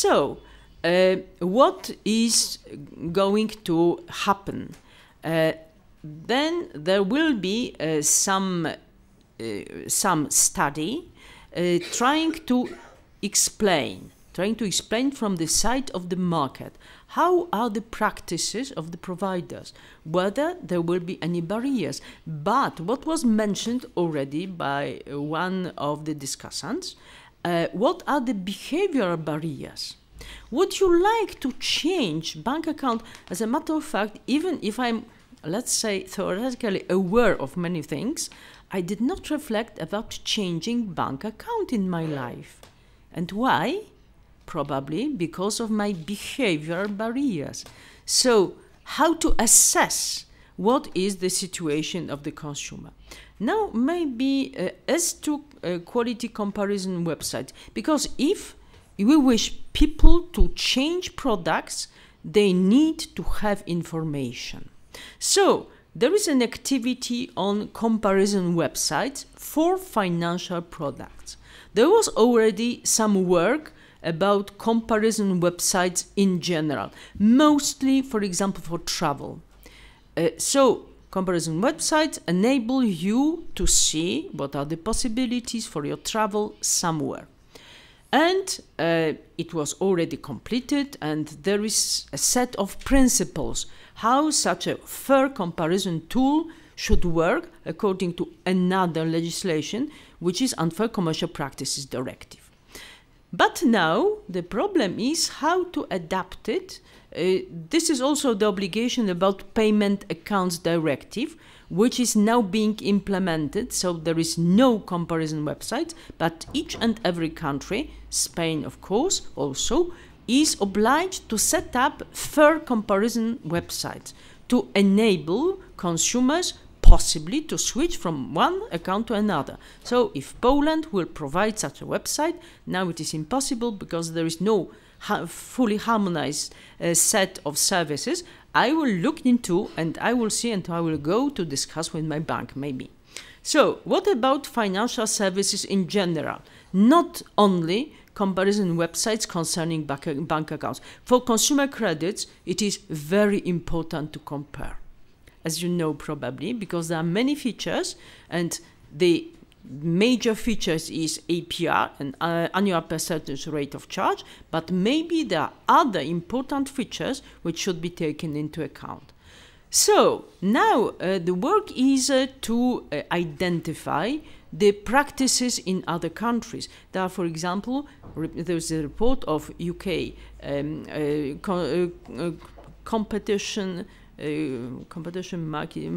So, what is going to happen? Then there will be some study trying to explain from the side of the market how are the practices of the providers, whether there will be any barriers. But what was mentioned already by one of the discussants, what are the behavioral barriers? Would you like to change bank account? As a matter of fact, even if I'm, let's say, theoretically aware of many things, I did not reflect about changing bank account in my life. And why? Probably because of my behavioral barriers. So, how to assess what is the situation of the consumer? Now, maybe as to quality comparison website, because if we wish people to change products, they need to have information. So, there is an activity on comparison websites for financial products. There was already some work about comparison websites in general, mostly, for example, for travel. So, comparison websites enable you to see what are the possibilities for your travel somewhere. And it was already completed, and there is a set of principles how such a fair comparison tool should work according to another legislation, which is Unfair Commercial Practices Directive. But now the problem is how to adapt it. This is also the obligation about Payment Accounts Directive, which is now being implemented. So there is no comparison website, but each and every country, Spain of course also, is obliged to set up fair comparison websites to enable consumers possibly to switch from one account to another. So if Poland will provide such a website, now it is impossible because there is no fully harmonized set of services. I will look into and I will see and I will go to discuss with my bank maybe. So what about financial services in general? Not only comparison websites concerning bank accounts. For consumer credits, it is very important to compare, as you know probably, because there are many features, and the major features is APR, an annual percentage rate of charge, but maybe there are other important features which should be taken into account. So now the work is to identify the practices in other countries. There are, for example, there's a report of UK competition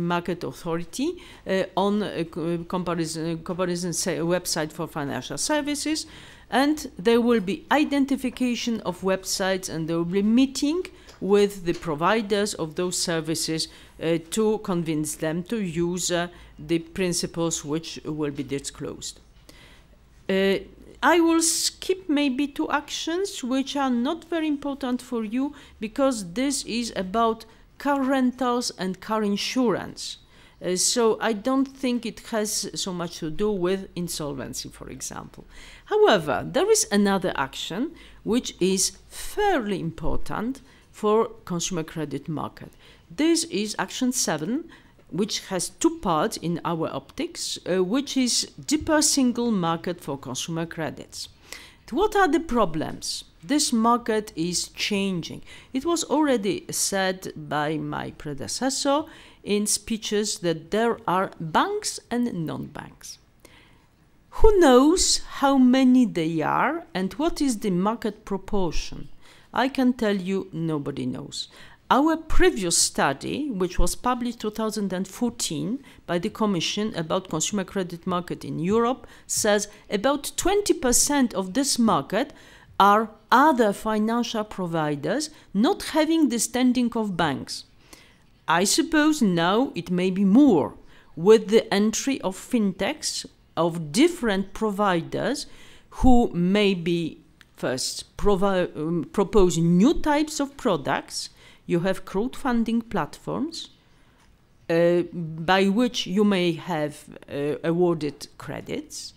market authority on a comparison website for financial services, and there will be identification of websites, and there will be meeting with the providers of those services to convince them to use the principles which will be disclosed. I will skip maybe two actions which are not very important for you, because this is about car rentals and car insurance. So I don't think it has so much to do with insolvency, for example. However, there is another action which is fairly important for consumer credit market. This is action 7, which has two parts in our optics, which is deeper single market for consumer credits. What are the problems? This market is changing. It was already said by my predecessor in speeches that there are banks and non-banks. Who knows how many they are and what is the market proportion? I can tell you nobody knows. Our previous study, which was published 2014 by the Commission about consumer credit market in Europe, says about 20% of this market are other financial providers not having the standing of banks. I suppose now it may be more, with the entry of FinTechs, of different providers who maybe first propose new types of products. You have crowdfunding platforms by which you may have awarded credits.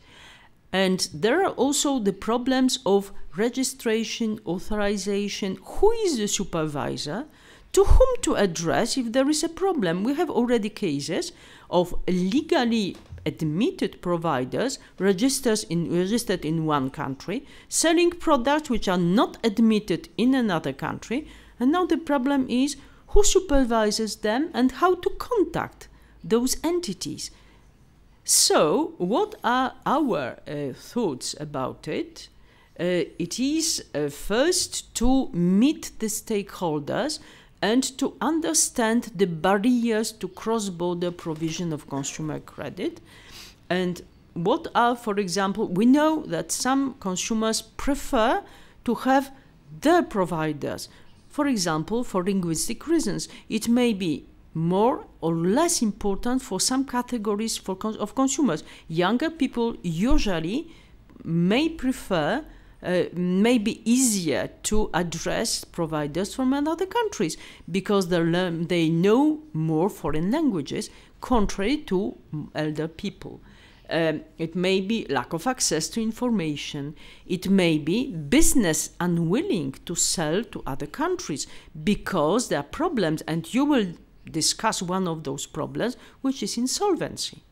And there are also the problems of registration, authorization, who is the supervisor, to whom to address if there is a problem. We have already cases of legally admitted providers registered in one country, selling products which are not admitted in another country, and now the problem is who supervises them and how to contact those entities. So, what are our thoughts about it? It is first to meet the stakeholders and to understand the barriers to cross-border provision of consumer credit. And what are, for example, we know that some consumers prefer to have their providers. For example, for linguistic reasons, it may be more or less important for some categories of consumers. Younger people usually may prefer, may be easier to address providers from other countries because they know more foreign languages, contrary to elder people. It may be lack of access to information. It may be business unwilling to sell to other countries because there are problems, and you will discuss one of those problems, which is insolvency.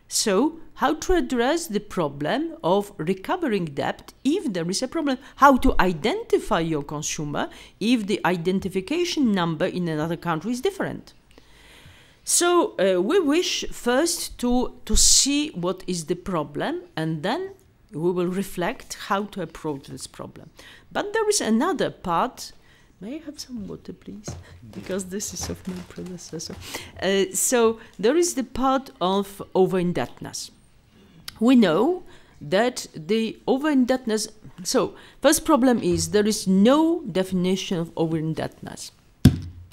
So, how to address the problem of recovering debt if there is a problem? How to identify your consumer if the identification number in another country is different? So, we wish first to see what is the problem, and then we will reflect how to approach this problem. But there is another part. May I have some water, please? Because this is of my predecessor. So there is the part of overindebtedness. We know that the overindebtedness... So, first problem is there is no definition of overindebtedness.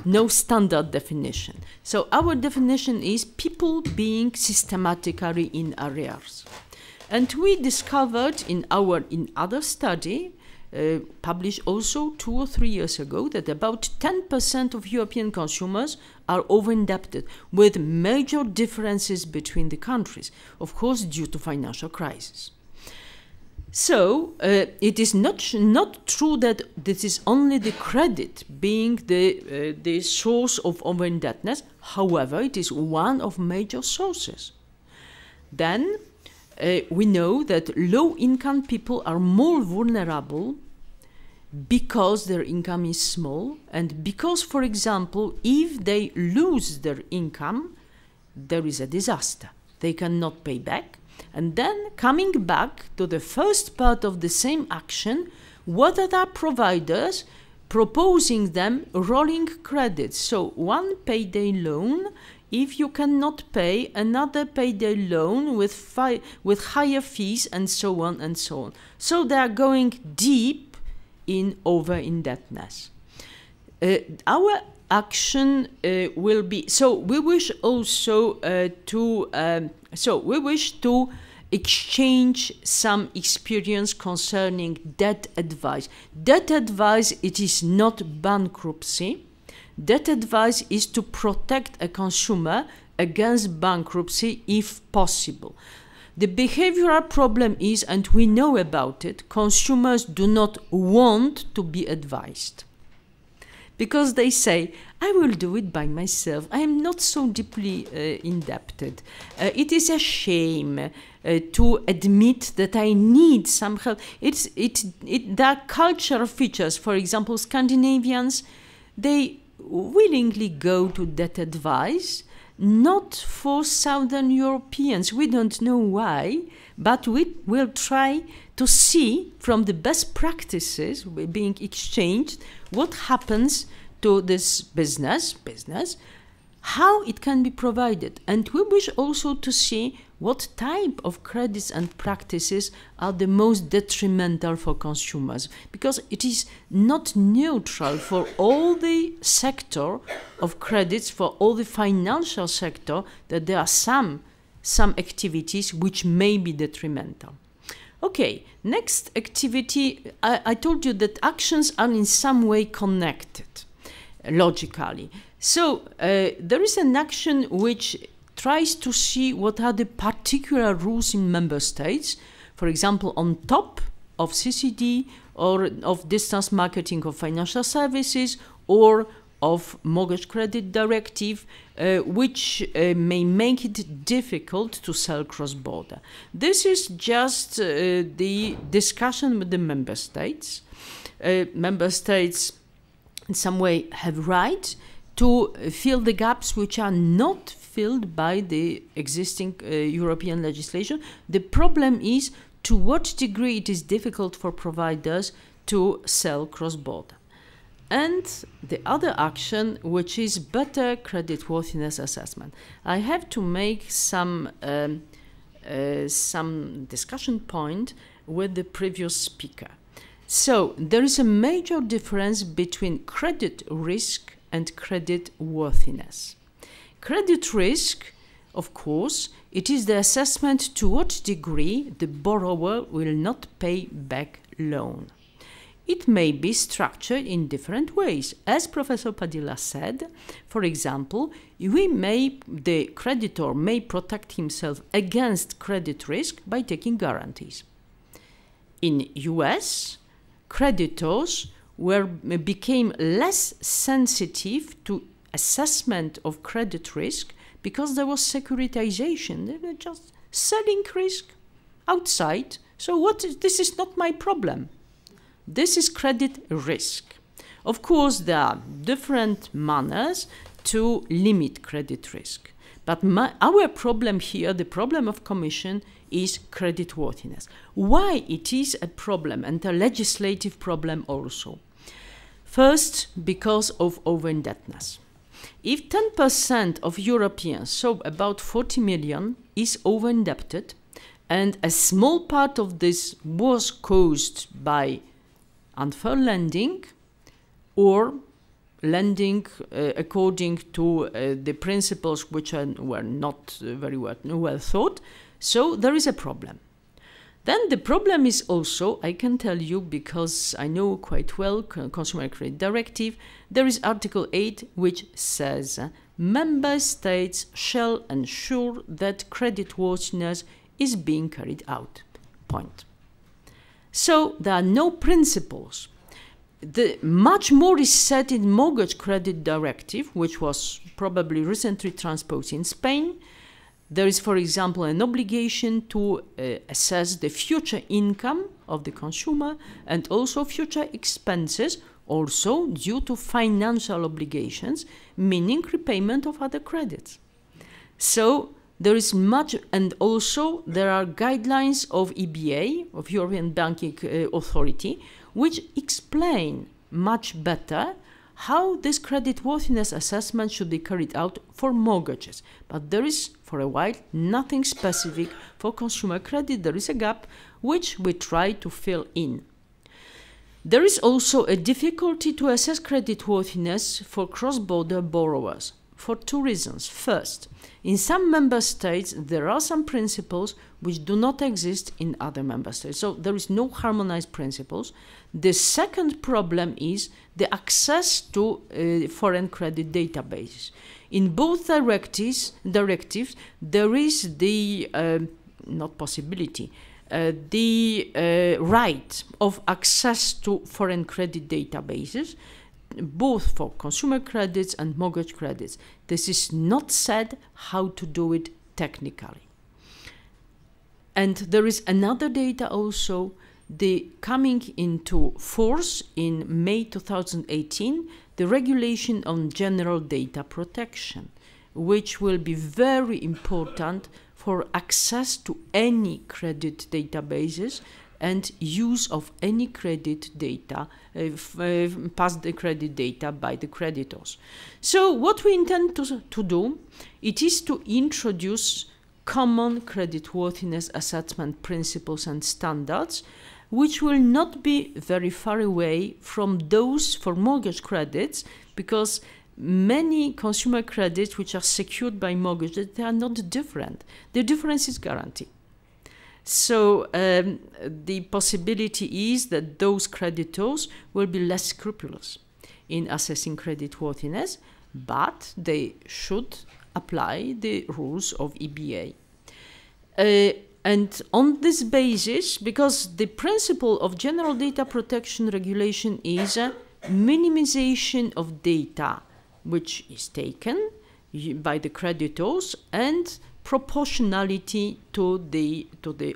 No standard definition. So our definition is people being systematically in arrears. And we discovered in other study, published also 2 or 3 years ago, that about 10% of European consumers are over-indebted, with major differences between the countries, of course due to financial crisis. So it is not true that this is only the credit being the source of over-indebtedness. However, it is one of major sources. Then we know that low-income people are more vulnerable because their income is small, and because, for example, if they lose their income, there is a disaster. They cannot pay back. And then, coming back to the first part of the same action, what are the providers proposing them rolling credits? So one payday loan, if you cannot pay, another payday loan with higher fees, and so on and so on. So they are going deep in over-indebtedness. Our action will be, so we wish also to exchange some experience concerning debt advice. Debt advice, it is not bankruptcy. Debt advice is to protect a consumer against bankruptcy if possible. The behavioral problem is, and we know about it, consumers do not want to be advised. Because they say, I will do it by myself. I am not so deeply indebted. It is a shame to admit that I need some help. There are cultural features. For example, Scandinavians, they willingly go to debt advice, not for Southern Europeans. We don't know why, but we will try to see from the best practices being exchanged what happens to this business, how it can be provided. And we wish also to see what type of credits and practices are the most detrimental for consumers, because it is not neutral for all the sector of credits, for all the financial sector, that there are some activities which may be detrimental. Okay, next activity, I told you that actions are in some way connected, logically. So there is an action which tries to see what are the particular rules in member states. for example, on top of CCD or of distance marketing of financial services or of mortgage credit directive, which may make it difficult to sell cross-border. This is just the discussion with the member states. Member states in some way have right to fill the gaps which are not filled by the existing European legislation. The problem is to what degree it is difficult for providers to sell cross-border. And the other action, which is better creditworthiness assessment. I have to make some discussion point with the previous speaker. So there is a major difference between credit risk and credit worthiness. Credit risk, of course, it is the assessment to what degree the borrower will not pay back loan. It may be structured in different ways. As Professor Padilla said, for example, the creditor may protect himself against credit risk by taking guarantees. In US, creditors became less sensitive to assessment of credit risk because there was securitization. They were just selling risk outside. So this is not my problem. This is credit risk. Of course, there are different manners to limit credit risk. But our problem here, the problem of Commission, is creditworthiness. Why it is a problem and a legislative problem also? First, because of overindebtedness. If 10% of Europeans, so about 40 million, is overindebted, and a small part of this was caused by unfair lending or lending according to the principles which were not very well thought, so there is a problem. Then the problem is also, I can tell you because I know quite well Consumer Credit Directive, there is Article 8 which says member states shall ensure that creditworthiness is being carried out. Point. So there are no principles. Much more is said in Mortgage Credit Directive, which was probably recently transposed in Spain. There is, for example, an obligation to assess the future income of the consumer and also future expenses, also due to financial obligations, meaning repayment of other credits. So there is much, and also there are guidelines of EBA, of European Banking Authority, which explain much better how this creditworthiness assessment should be carried out for mortgages. But there is, for a while, nothing specific for consumer credit. There is a gap which we try to fill in. There is also a difficulty to assess creditworthiness for cross-border borrowers for two reasons. First, in some member states, there are some principles which do not exist in other member states. So there is no harmonized principles. The second problem is the access to foreign credit databases. In both directives, there is the not possibility, the right of access to foreign credit databases, both for consumer credits and mortgage credits. This is not said how to do it technically. And there is another data also, the coming into force in May 2018, the regulation on general data protection, which will be very important for access to any credit databases and use of any credit data, past the credit data by the creditors. So what we intend to do, it is to introduce common creditworthiness assessment principles and standards, which will not be very far away from those for mortgage credits, because many consumer credits which are secured by mortgages, they are not different. The difference is guarantee. So the possibility is that those creditors will be less scrupulous in assessing creditworthiness, but they should apply the rules of EBA. And on this basis, because the principle of general data protection regulation is a minimization of data which is taken by the creditors and proportionality to the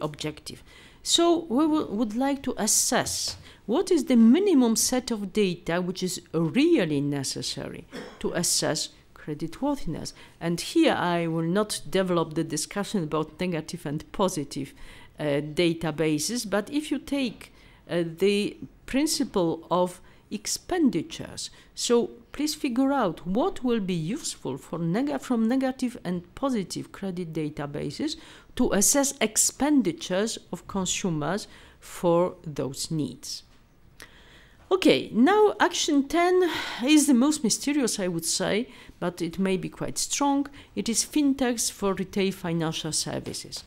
objective. So we would like to assess what is the minimum set of data which is really necessary to assess creditworthiness. And here I will not develop the discussion about negative and positive databases, but if you take the principle of expenditures, so please figure out what will be useful for from negative and positive credit databases to assess expenditures of consumers for those needs. Okay, now action 10 is the most mysterious, I would say, but it may be quite strong. It is FinTechs for retail financial services.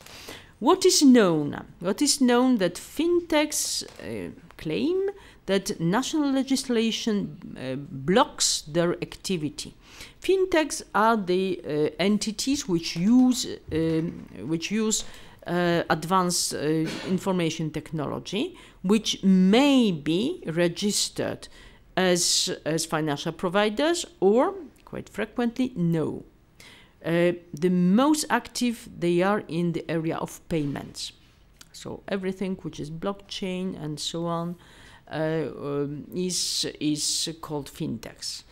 What is known? What is known that FinTechs claim that national legislation blocks their activity. FinTechs are the entities which use advanced information technology, which may be registered as financial providers or, quite frequently, no. The most active they are in the area of payments. So everything which is blockchain and so on is called FinTechs.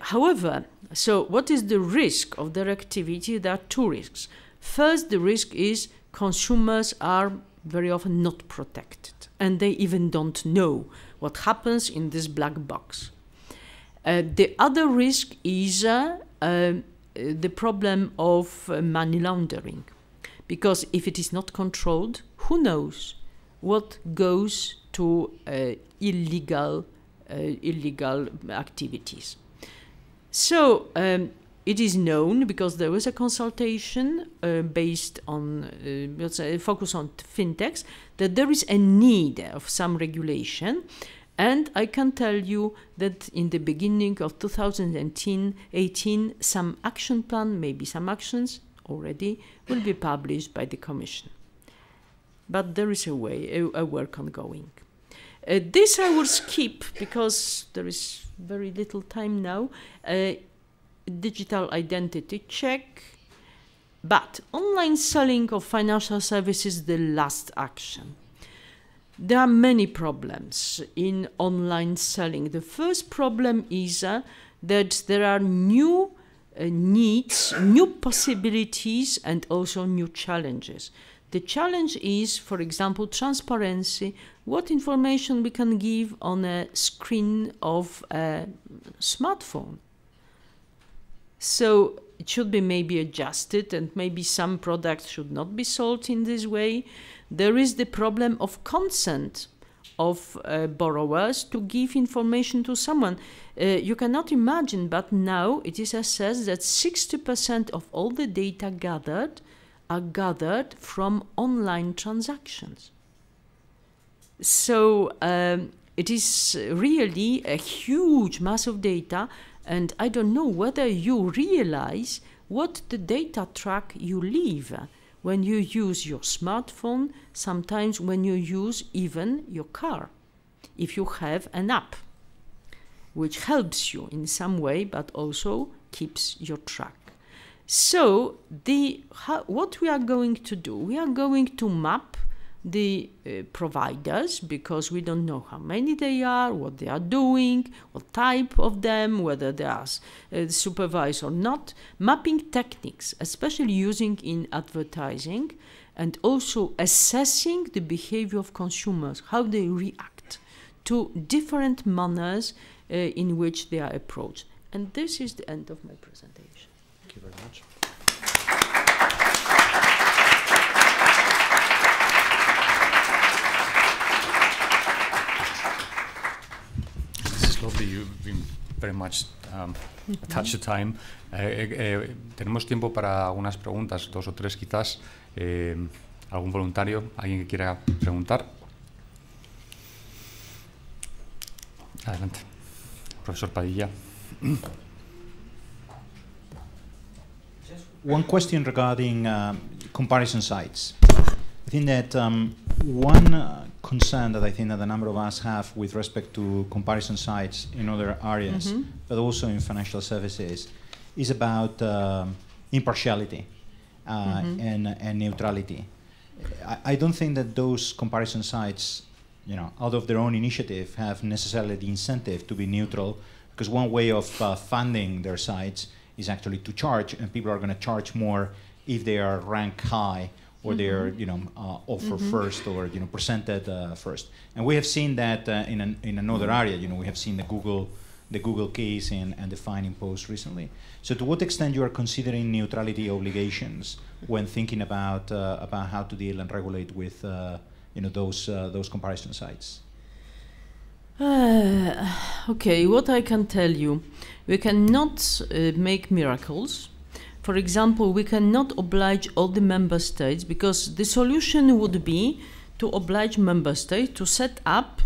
However, so what is the risk of their activity? There are two risks. First, the risk is consumers are very often not protected, and they even don't know what happens in this black box. The other risk is the problem of money laundering, because if it is not controlled, who knows what goes to illegal activities. So it is known, because there was a consultation based on, let's say, focus on FinTechs, that there is a need of some regulation. And I can tell you that in the beginning of 2018, some action plan, maybe some actions already, will be published by the Commission. But there is a work ongoing. This I will skip because there is very little time now. Digital identity check. But online selling of financial services, the last action. There are many problems in online selling. The first problem is that there are new needs, new possibilities, and also new challenges. The challenge is, for example, transparency, what information we can give on a screen of a smartphone. So it should be maybe adjusted, and maybe some products should not be sold in this way. There is the problem of consent of borrowers to give information to someone. You cannot imagine, but now it is assessed that 60% of all the data gathered are gathered from online transactions. So it is really a huge mass of data, and I don't know whether you realize what the data track you leave when you use your smartphone, sometimes when you use even your car, if you have an app which helps you in some way but also keeps your track. So what we are going to do, we are going to map the providers, because we don't know how many they are, what they are doing, what type of them, whether they are supervised or not, mapping techniques, especially using in advertising, and also assessing the behavior of consumers, how they react to different manners in which they are approached. And this is the end of my presentation. Thank you very much. Lovely, you've been very much attached to time. Tenemos tiempo para algunas preguntas, 2 o 3 quizás. ¿Algún voluntario? ¿Alguien que quiera preguntar? Adelante. Profesor Padilla. Just one question regarding comparison sites. I think that one concern that I think that a number of us have with respect to comparison sites in other areas, but also in financial services, is about impartiality and neutrality. I don't think that those comparison sites, you know, out of their own initiative, have necessarily the incentive to be neutral, because one way of funding their sites is actually to charge, and people are going to charge more if they are ranked high, or they are, you know, offer first, or, you know, presented first. And we have seen that in another area. You know, we have seen the Google case and the fine imposed recently. So, to what extent you are considering neutrality obligations when thinking about how to deal and regulate with you know, those comparison sites? Okay, what I can tell you, we cannot make miracles. For example, we cannot oblige all the member states, because the solution would be to oblige member states to set up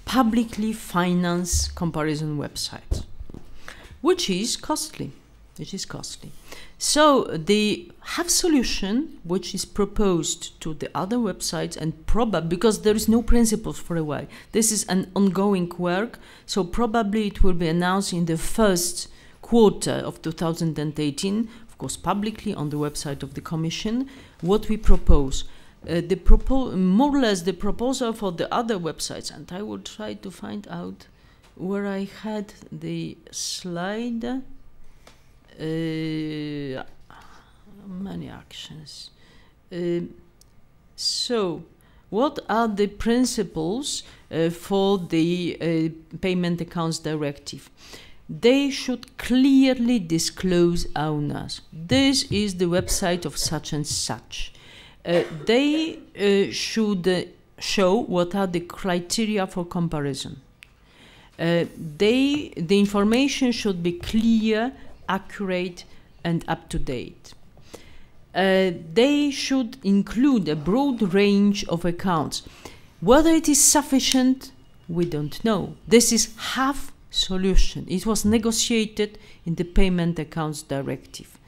publicly financed comparison websites, which is costly. So the half solution, which is proposed to the other websites, and probably, because there is no principles for a while, this is an ongoing work, so probably it will be announced in the first quarter of 2018, of course publicly on the website of the Commission, what we propose. More or less the proposal for the other websites, and I will try to find out where I had the slide. Many actions. So, what are the principles for the Payment Accounts Directive? They should clearly disclose owners. This is the website of such and such. They should show what are the criteria for comparison. The information should be clear, accurate, and up to date. They should include a broad range of accounts. Whether it is sufficient, we don't know. This is half solution. It was negotiated in the Payment Accounts Directive.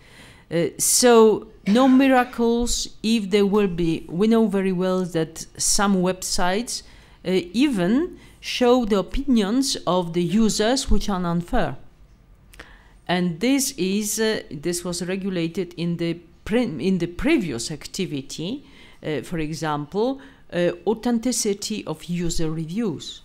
So no miracles. If there will be, we know very well that some websites even show the opinions of the users which are unfair. And this was regulated in the previous activity, for example, authenticity of user reviews.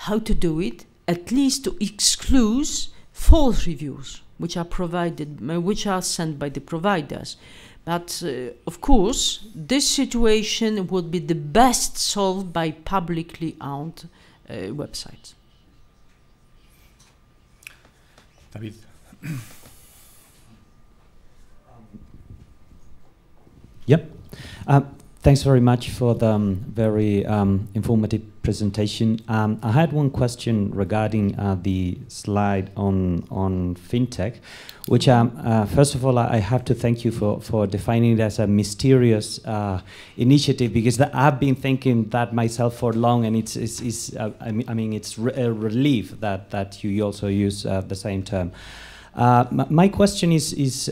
How to do it? At least to exclude false reviews, which are provided, which are sent by the providers. But of course, this situation would be the best solved by publicly owned websites. David. Yep. Thanks very much for the very informative presentation. I had one question regarding the slide on FinTech, which first of all, I have to thank you for defining it as a mysterious initiative, because I've been thinking that myself for long, and it's I mean it's a relief that you also use the same term. My question is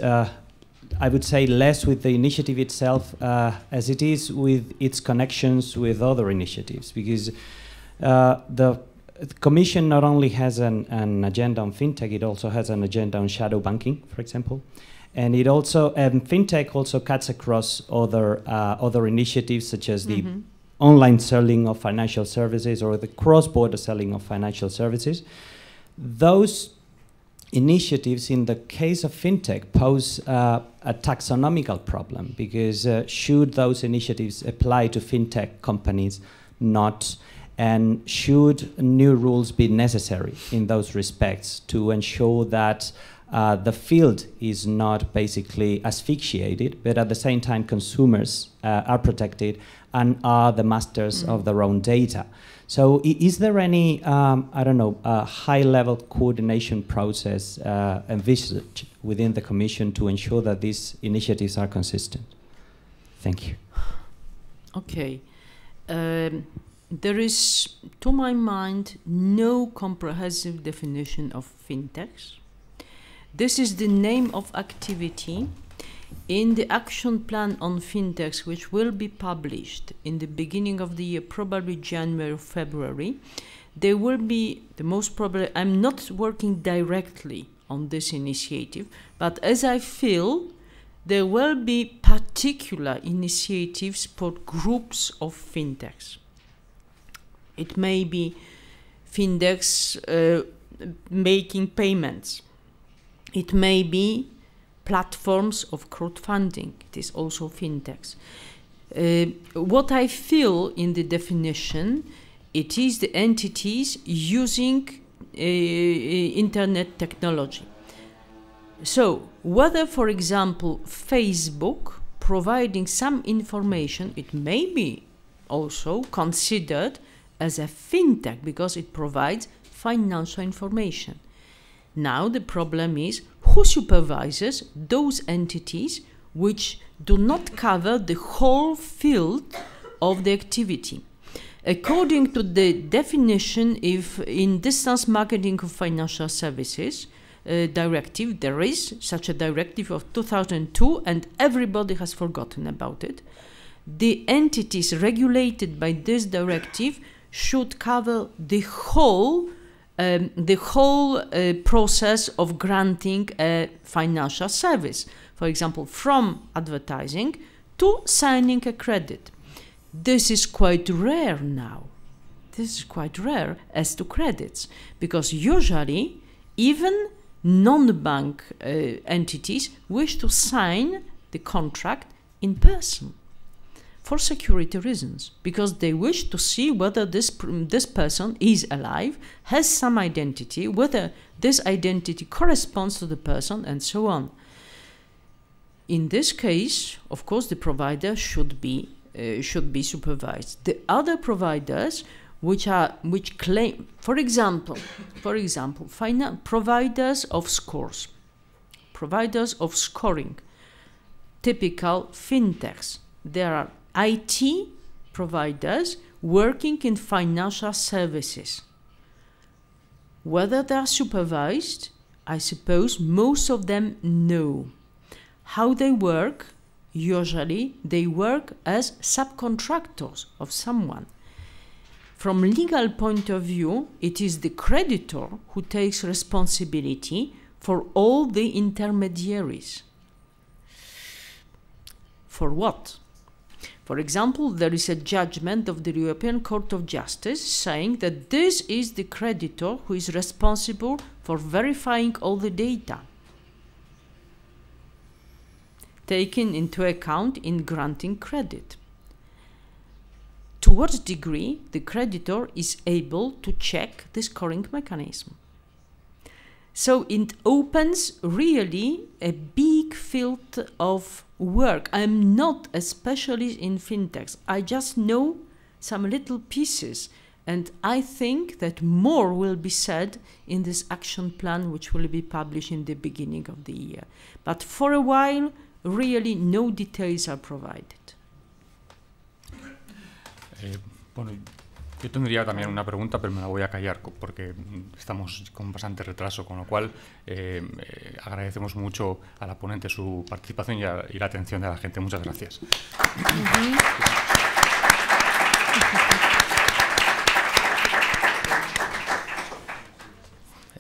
I would say less with the initiative itself as it is with its connections with other initiatives, because the Commission not only has an agenda on FinTech, it also has an agenda on shadow banking, for example, and it also FinTech also cuts across other initiatives such as the online selling of financial services or the cross-border selling of financial services. Those initiatives, in the case of FinTech, pose a taxonomical problem, because should those initiatives apply to FinTech companies? Not. And should new rules be necessary in those respects to ensure that the field is not basically asphyxiated, but at the same time consumers are protected and are the masters of their own data? So is there any, I don't know, high-level coordination process envisaged within the Commission to ensure that these initiatives are consistent? Thank you. Okay. There is, to my mind, no comprehensive definition of fintechs. This is the name of activity. In the action plan on fintechs, which will be published in the beginning of the year, probably January or February, there will be, the most probably, I'm not working directly on this initiative, but as I feel, there will be particular initiatives for groups of fintechs. It may be fintechs making payments. It may be platforms of crowdfunding. It is also fintechs. What I feel in the definition, it is the entities using internet technology. So, whether, for example, Facebook providing some information, it may be also considered as a fintech because it provides financial information. Now the problem is who supervises those entities which do not cover the whole field of the activity. According to the definition, if in distance marketing of financial services directive, there is such a directive of 2002 and everybody has forgotten about it. The entities regulated by this directive should cover the whole process of granting a financial service. For example, from advertising to signing a credit. This is quite rare now. This is quite rare as to credits, because usually even non-bank entities wish to sign the contract in person for security reasons, because they wish to see whether this person is alive, has some identity, whether this identity corresponds to the person, and so on. In this case, of course, the provider should be supervised. The other providers which claim, for example, providers of scores, providers of scoring, typical fintechs. There are IT providers working in financial services. Whether they are supervised, I suppose most of them know. How they work? Usually they work as subcontractors of someone. From legal point of view, it is the creditor who takes responsibility for all the intermediaries. For what? For example, there is a judgment of the European Court of Justice saying that this is the creditor who is responsible for verifying all the data taken into account in granting credit. To what degree the creditor is able to check the scoring mechanism. So it opens really a big field of work. I'm not a specialist in fintechs. I just know some little pieces, and I think that more will be said in this action plan, which will be published in the beginning of the year. But for a while, really no details are provided. Bueno, yo tendría también una pregunta, pero me la voy a callar porque estamos con bastante retraso, con lo cual agradecemos mucho a la ponente su participación y la atención de la gente. Muchas gracias.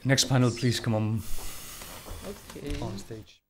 Next panel, please come on stage.